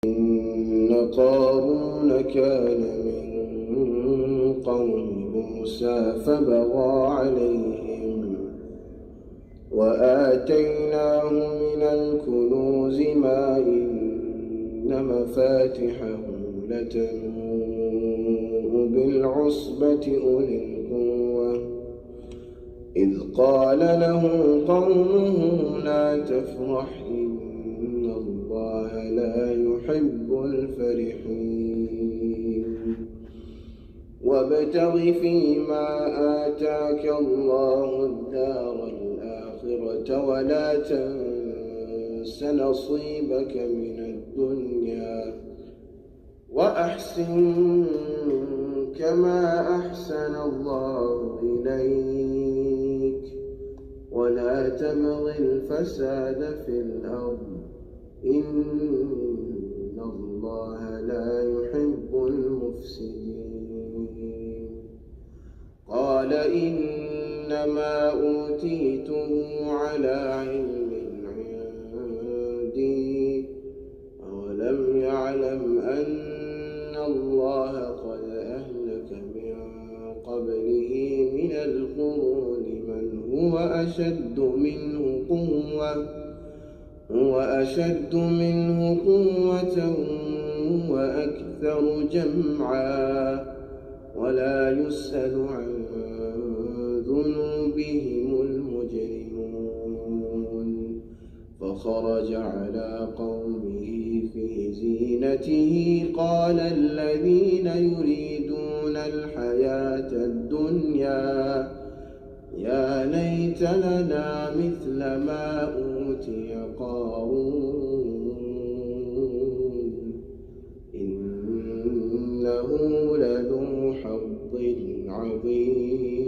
إن قارون كان من قوم موسى فبغى عليهم وآتيناه من الكنوز ما إن مفاتحه لتنوء بالعصبة أولي القوة إذ قال له قومه لا تفرح إن الله لا يحب الفرحين وابتغ فيما آتاك الله الدار الآخرة ولا تنس نصيبك من الدنيا وأحسن كما أحسن الله إليك ولا تبغ الفساد في الأرض إن الله لا يحب المفسدين قال إنما أوتيته على علم عندي أولم يعلم أن الله قد أهلك من قبله من القرون من هو أشد منه قوة وأكثر جمعا ولا يسأل عن ذنوبهم المجرمون فخرج على قومه في زينته قال الذين يريدون الحياة الدنيا يا ليت لنا مثل ما أوتي قارون إنه لذو حظ عظيم